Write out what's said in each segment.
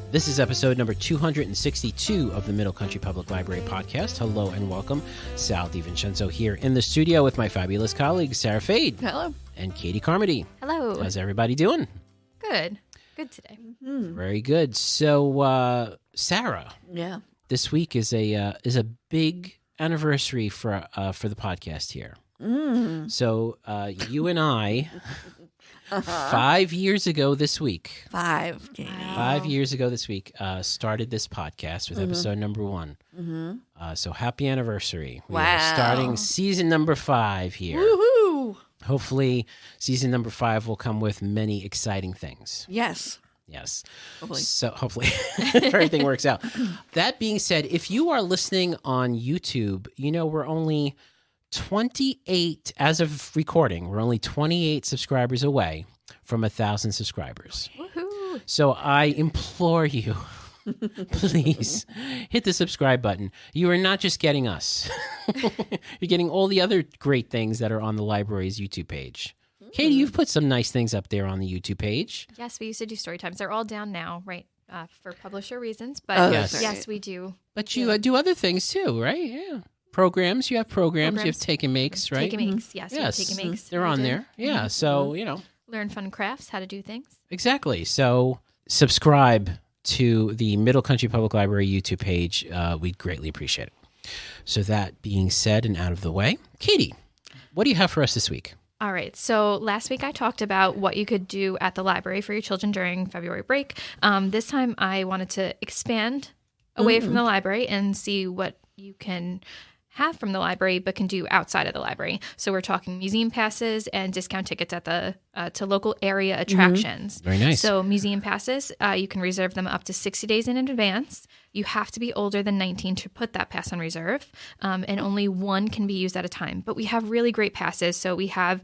This is episode number 262 of the Middle Country Public Library podcast. Hello and welcome. Sal DiVincenzo here in the studio with my fabulous colleagues, Sarah Fade. Hello. And Katie Carmody. Hello. How's everybody doing? Good. Good today. Mm-hmm. Very good. So, Sarah, Yeah. this week is a big anniversary for the podcast here. So, you and I, 5 years ago this week, 5, Katie. 5 years ago this week, started this podcast with episode number 1. So happy anniversary. We are Wow. starting season number 5 here. Woohoo! Hopefully, season number 5 will come with many exciting things. Yes. Yes. Hopefully. So hopefully everything works out. That being said, if you are listening on YouTube, you know we're only 28, as of recording, we're only 28 subscribers away from 1,000 subscribers. Woohoo. So I implore you, please hit the subscribe button. You are not just getting us. You're getting all the other great things that are on the library's YouTube page. Katie, you've put some nice things up there on the YouTube page. Yes, we used to do story times. They're all down now, right? For publisher reasons. But Oh, Yes. yes, we do. But you do other things too, right? Yeah. Programs. You have programs. You have Programs. Take and Makes, right? Take and makes. Yes, we have Yes. take and makes. They're We on do. there. Yeah. So, you know, Learn fun crafts, how to do things. exactly. So subscribe to the Middle Country Public Library YouTube page. We'd greatly appreciate it. So that being said and out of the way, Katie, what do you have for us this week? All right. So last week I talked about what you could do at the library for your children during February break. This time I wanted to expand away from the library and see what you can have from the library but can do outside of the library. So we're talking museum passes and discount tickets at the to local area attractions. Very nice. So museum passes, you can reserve them up to 60 days in advance. You have to be older than 19 to put that pass on reserve, and only one can be used at a time. But we have really great passes. So we have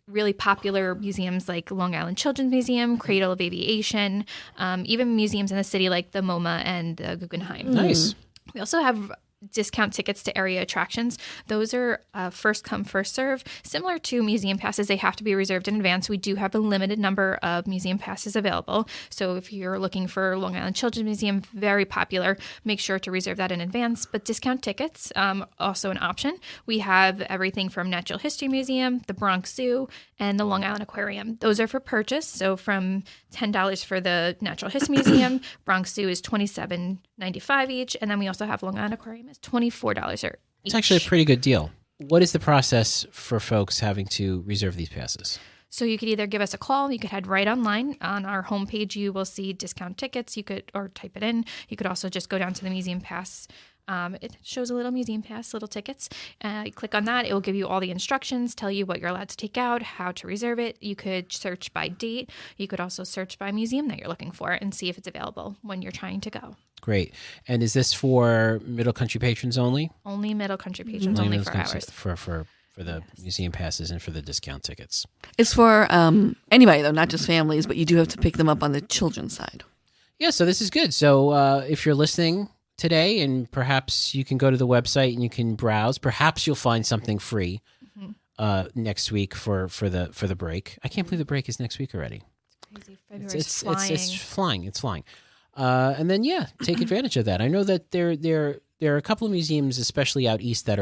really popular museums like Long Island Children's Museum, Cradle of Aviation, even museums in the city like the MoMA and the Guggenheim. Nice. We also have discount tickets to area attractions. Those are first come, first serve. Similar to museum passes, they have to be reserved in advance. We do have a limited number of museum passes available. So if you're looking for Long Island Children's Museum, very popular, make sure to reserve that in advance. But discount tickets, also an option. We have everything from Natural History Museum, the Bronx Zoo, and the Long Island Aquarium. Those are for purchase. So from $10 for the Natural History Museum, Bronx Zoo is $27.95 each, and then we also have Long Island Aquarium is $24 each. It's actually a pretty good deal. What is the process for folks having to reserve these passes? So you could either give us a call, you could head right online. On our homepage, you will see discount tickets. You could, or type it in. You could also just go down to the museum pass. It shows a little museum pass, little tickets. You click on that. It will give you all the instructions, tell you what you're allowed to take out, how to reserve it. You could search by date. You could also search by museum that you're looking for and see if it's available when you're trying to go. Great. And is this for Middle Country patrons only? Only Middle Country patrons, only Middle for Country- hours. For the museum passes and for the discount tickets. It's for anybody, though, not just families, but you do have to pick them up on the children's side. Yeah, so this is good. So if you're listening today, and perhaps you can go to the website and you can browse. Perhaps you'll find something free next week for the break. I can't believe the break is next week already. Crazy. February's flying. It's flying. It's flying. And then take advantage of that. I know that there are a couple of museums, especially out east, that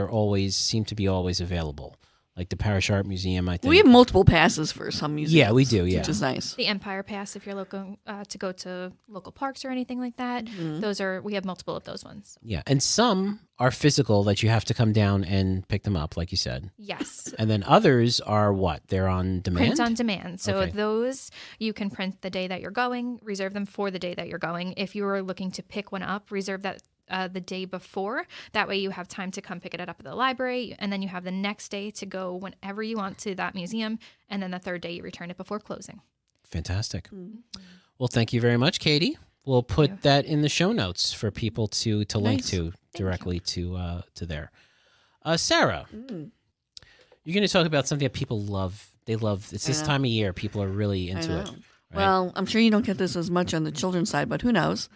seem to be always available. Like the Parish Art Museum, I think. We have multiple passes for some museums. Yeah, we do, yeah. Which is nice. The Empire Pass, if you're looking to go to local parks or anything like that, we have multiple of those ones. Yeah, and some are physical that you have to come down and pick them up, like you said. Yes. And then others are what? They're on demand? Print on demand. So Okay. those you can print the day that you're going, reserve them for the day that you're going. If you are looking to pick one up, reserve that the day before. That way you have time to come pick it up at the library, and then you have the next day to go whenever you want to that museum, and then the third day you return it before closing. Fantastic. Well, thank you very much, Katie. We'll put that in the show notes for people to link to directly to there. Sarah, you're going to talk about something that people love. They love. It's this time of year. People are really into it. Right? Well, I'm sure you don't get this as much on the children's side, but who knows?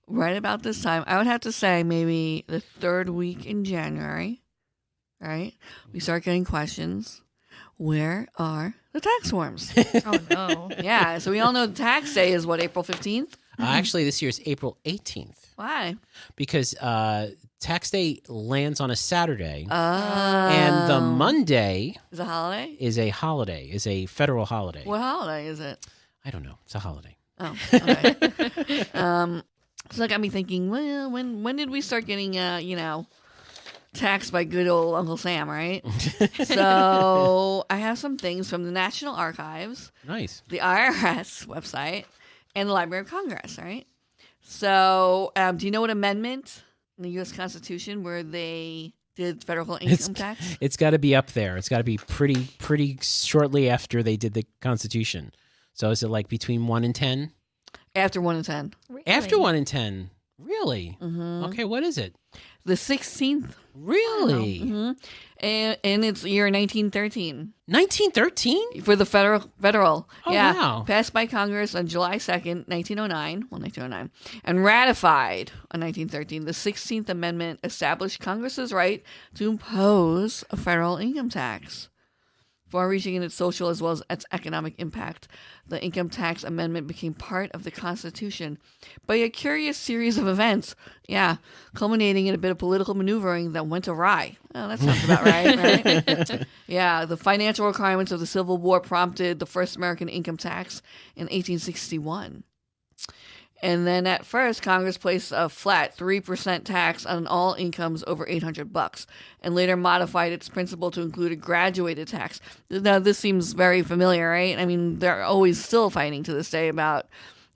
Right about this time, I would have to say maybe the third week in January, right? We start getting questions. Where are the tax forms? Oh, no. Yeah, so we all know tax day is what, April 15th? Actually, this year is April 18th Why? because tax day lands on a Saturday, Oh. and the Monday Is it a holiday? is a holiday, is a federal holiday. What holiday is it? I don't know. It's a holiday. Oh, okay. So that got me thinking, well, when did we start getting, taxed by good old Uncle Sam, right? So I have some things from the National Archives, Nice. the IRS website, and the Library of Congress, right? So do you know what amendment in the U.S. Constitution where they did federal income tax? It's got to be up there. It's got to be pretty shortly after they did the Constitution. So is it like between 1 and 10? After 1 and 10. Really? After 1 and 10. Really? Mm-hmm. Okay, what is it? The 16th. Really? Mm-hmm. And it's year 1913. 1913? For the federal. Oh, yeah. wow. Passed by Congress on July 2nd, 1909, and ratified on 1913. The 16th Amendment established Congress's right to impose a federal income tax. Far-reaching in its social as well as its economic impact, the income tax amendment became part of the Constitution by a curious series of events, culminating in a bit of political maneuvering that went awry. Oh, that sounds about right? Yeah, the financial requirements of the Civil War prompted the first American income tax in 1861. And then at first, Congress placed a flat 3% tax on all incomes over $800, and later modified its principle to include a graduated tax. Now, this seems very familiar, right? I mean, they're always still fighting to this day about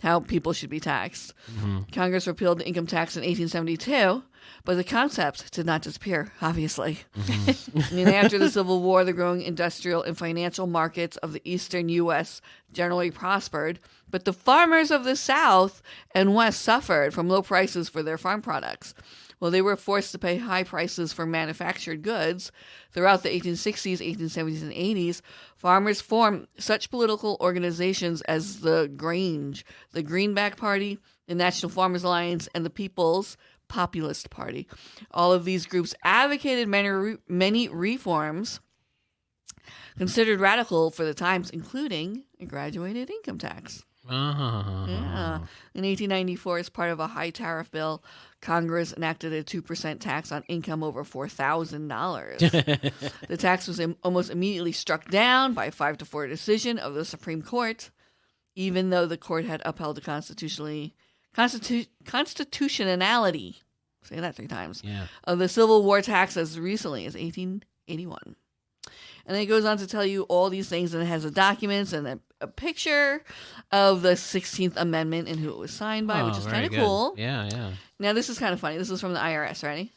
how people should be taxed. Mm-hmm. Congress repealed the income tax in 1872, but the concept did not disappear, obviously. Mm-hmm. I mean, after the Civil War, the growing industrial and financial markets of the eastern U.S. generally prospered, but the farmers of the South and West suffered from low prices for their farm products. Well, they were forced to pay high prices for manufactured goods. Throughout the 1860s, 1870s, and 80s, farmers formed such political organizations as the Grange, the Greenback Party, the National Farmers Alliance, and the People's Populist Party. All of these groups advocated many reforms considered radical for the times, including a graduated income tax. Yeah. In 1894, as part of a high tariff bill, Congress enacted a 2% tax on income over $4,000. The tax was almost immediately struck down by a 5-4 decision of the Supreme Court, even though the court had upheld the constitutionality, say that 3 times, of the Civil War tax as recently as 1881. And then it goes on to tell you all these things, and it has the documents and a picture of the 16th Amendment and who it was signed by, which is kind of cool. Yeah. Now, this is kind of funny. This is from the IRS. Ready?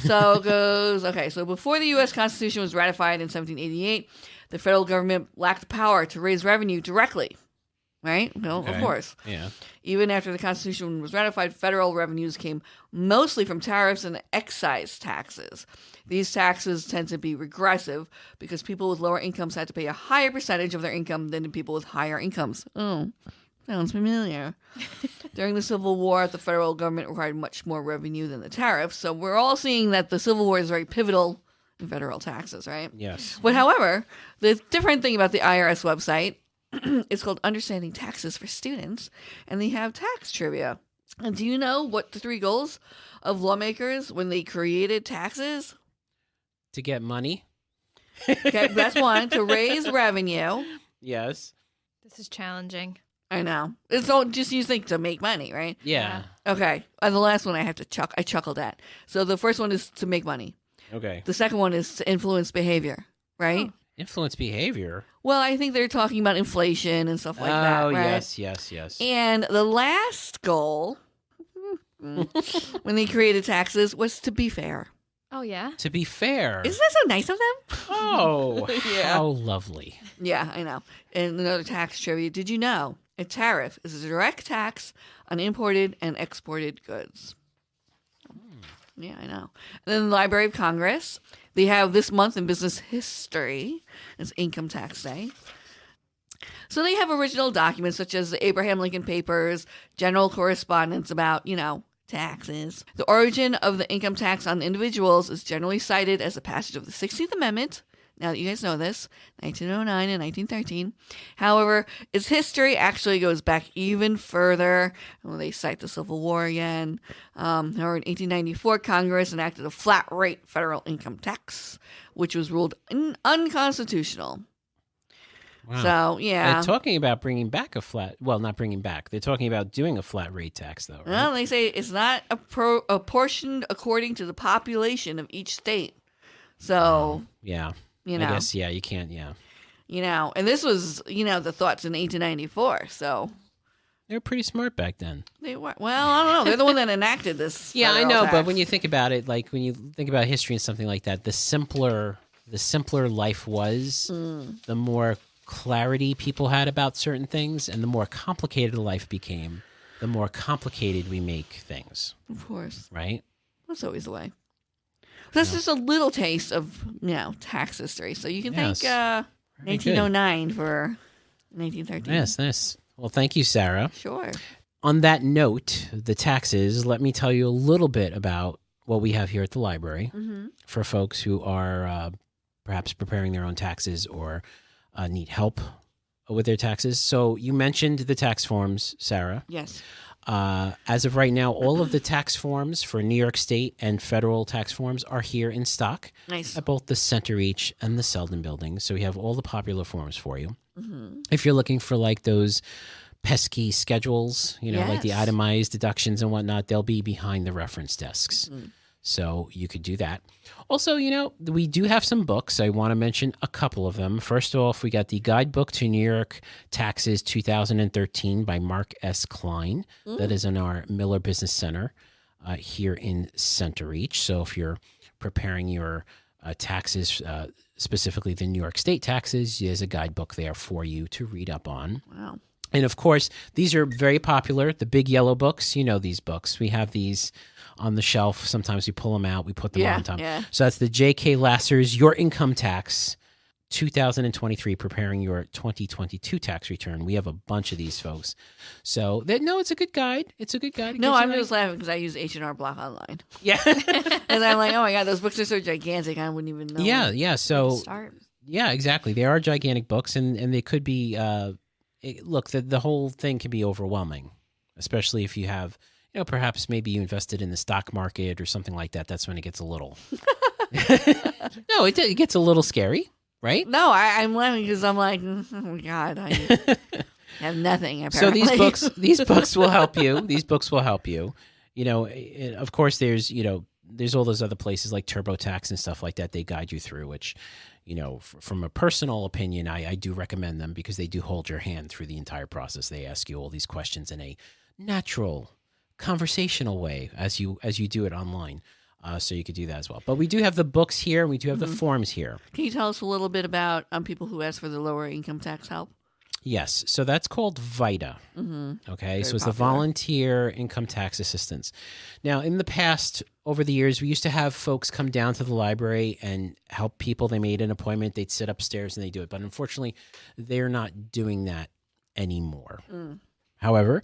So it goes, okay, so before the U.S. Constitution was ratified in 1788, the federal government lacked the power to raise revenue directly. Right? Well, of course. Yeah. Even after the Constitution was ratified, federal revenues came mostly from tariffs and excise taxes. These taxes tend to be regressive because people with lower incomes had to pay a higher percentage of their income than people with higher incomes. Oh, sounds familiar. During the Civil War, the federal government required much more revenue than the tariffs. So we're all seeing that the Civil War is very pivotal in federal taxes, right? Yes. But however, the different thing about the IRS website, it's called Understanding Taxes for Students, and they have tax trivia. And do you know what the 3 goals of lawmakers when they created taxes? To get money. Okay, that's one. To raise revenue. Yes. This is challenging. I know. It's all just you think to make money, right? Yeah. Okay. And the last one I have to I chuckled at. So the first one is to make money. Okay. The second one is to influence behavior, right? Oh, influence behavior. Well, I think they're talking about inflation and stuff like that. Oh, right? yes. And the last goal, when they created taxes, was to be fair. Oh, yeah? To be fair. Isn't that so nice of them? Oh, Yeah. how lovely. Yeah, I know. And another tax trivia. Did you know a tariff is a direct tax on imported and exported goods? Yeah, I know. And then the Library of Congress, they have this month in business history. It's Income Tax Day. So they have original documents such as the Abraham Lincoln Papers, general correspondence about, taxes. The origin of the income tax on individuals is generally cited as a passage of the 16th Amendment Now, you guys know this, 1909 and 1913. However, its history actually goes back even further. When they cite the Civil War again. However, in 1894, Congress enacted a flat rate federal income tax, which was ruled unconstitutional. Wow. So, yeah. They're talking about bringing back not bringing back. They're talking about doing a flat rate tax, though, right? Well, they say it's not apportioned according to the population of each state. So, yeah. You know. I guess, yeah, you can't, yeah. You know, and this was, the thoughts in 1894, so. They were pretty smart back then. They were. Well, I don't know. They're the one that enacted this. Yeah, I federal know, tax. but when you think about it, like when you think about history and something like that, the simpler life was, the more clarity people had about certain things, and the more complicated life became, the more complicated we make things. Of course. Right? That's always the way. That's just a little taste of, tax history. So you can thank 1909 for 1913. Yes, nice. Well, thank you, Sarah. Sure. On that note, the taxes, let me tell you a little bit about what we have here at the library for folks who are perhaps preparing their own taxes or need help with their taxes. So you mentioned the tax forms, Sarah. Yes. As of right now, all of the tax forms for New York State and federal tax forms are here in stock. Nice. At both the Center Reach and the Selden buildings. So we have all the popular forms for you. If you're looking for like those pesky schedules, like the itemized deductions and whatnot, they'll be behind the reference desks. So you could do that. Also, we do have some books. I want to mention a couple of them. First off, we got the Guidebook to New York Taxes 2013 by Mark S. Klein. That is in our Miller Business Center here in Center Reach. So if you're preparing your taxes, specifically the New York State taxes, there's a guidebook there for you to read up on. Wow. And of course, these are very popular. The big yellow books, these books. We have these on the shelf. Sometimes we pull them out. We put them on top. Yeah. So that's the J.K. Lasser's Your Income Tax 2023, Preparing Your 2022 Tax Return. We have a bunch of these, folks. So, it's a good guide. It's a good guide. It No, gives you I'm an just laughing because I use H&R Block online. Yeah. And I'm like, oh my God, those books are so gigantic. I wouldn't even know. Yeah. So, Start. yeah, exactly. They are gigantic books, and they could be, look, the whole thing can be overwhelming, especially if you have, perhaps maybe you invested in the stock market or something like that. That's when it gets a little, no, it gets a little scary, right? No, I'm laughing because I'm like, oh my God, I have nothing, apparently. So these books will help you. These books will help you. Of course, there's all those other places like TurboTax and stuff like that. They guide you through, which, from a personal opinion, I do recommend them because they do hold your hand through the entire process. They ask you all these questions in a natural, conversational way as you do it online. So you could do that as well. But we do have the books here, and we do have the forms here. Can you tell us a little bit about people who ask for the lower income tax help? Yes. So that's called VITA. Okay. So it's the Volunteer Income Tax Assistance. Now, in the past, over the years, we used to have folks come down to the library and help people. They made an appointment. They'd sit upstairs and they do it. But unfortunately, they're not doing that anymore. However,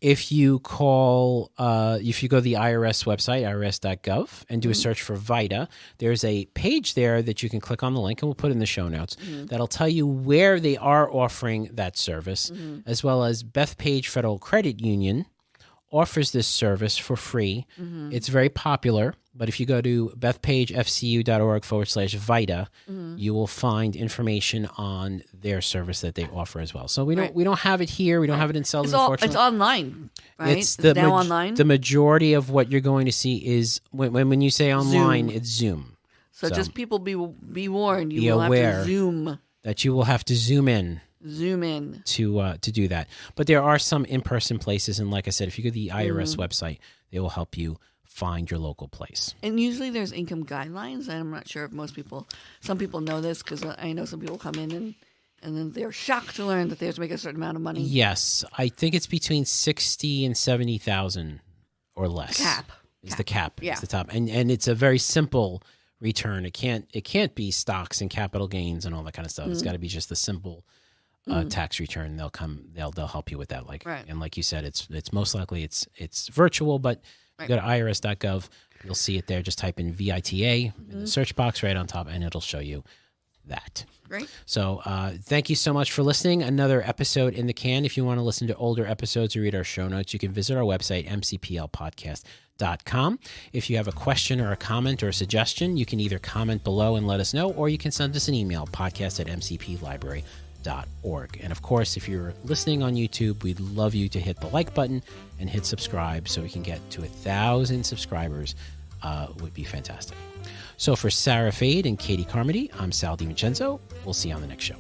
if you go to the IRS website, irs.gov, and do a search for VITA, there's a page there that you can click on the link, and we'll put in the show notes, that'll tell you where they are offering that service, as well as Bethpage Federal Credit Union offers this service for free. It's very popular, but if you go to bethpagefcu.org/VITA, you will find information on their service that they offer as well. So we don't have it here. We don't have it in Selden, unfortunately. It's online, right? It's now online. The majority of what you're going to see is, when you say online, it's Zoom. So just people be warned. Be You will aware have to Zoom. That you will have to zoom in to do that. But there are some in-person places, and like I said, if you go to the IRS website, they will help you find your local place. And usually there's income guidelines, and I'm not sure if some people know this, because I know some people come in and then they're shocked to learn that they have to make a certain amount of money. Yes, I think it's between 60 and 70,000 or less. The cap. Yeah. It's the top, and it's a very simple return. It can't be stocks and capital gains and all that kind of stuff. It's got to be just the simple tax return. They'll help you with that. And like you said, it's most likely it's virtual, but you go to irs.gov, you'll see it there. Just type in VITA in the search box right on top, and it'll show you that. Great. So thank you so much for listening. Another episode in the can. If you want to listen to older episodes or read our show notes, you can visit our website, mcplpodcast.com. If you have a question or a comment or a suggestion, you can either comment below and let us know, or you can send us an email, podcast@mcplibrary.org. And of course, if you're listening on YouTube, we'd love you to hit the like button and hit subscribe so we can get to 1,000 subscribers. Would be fantastic. So for Sarah Fade and Katie Carmody, I'm Sal DiVincenzo. We'll see you on the next show.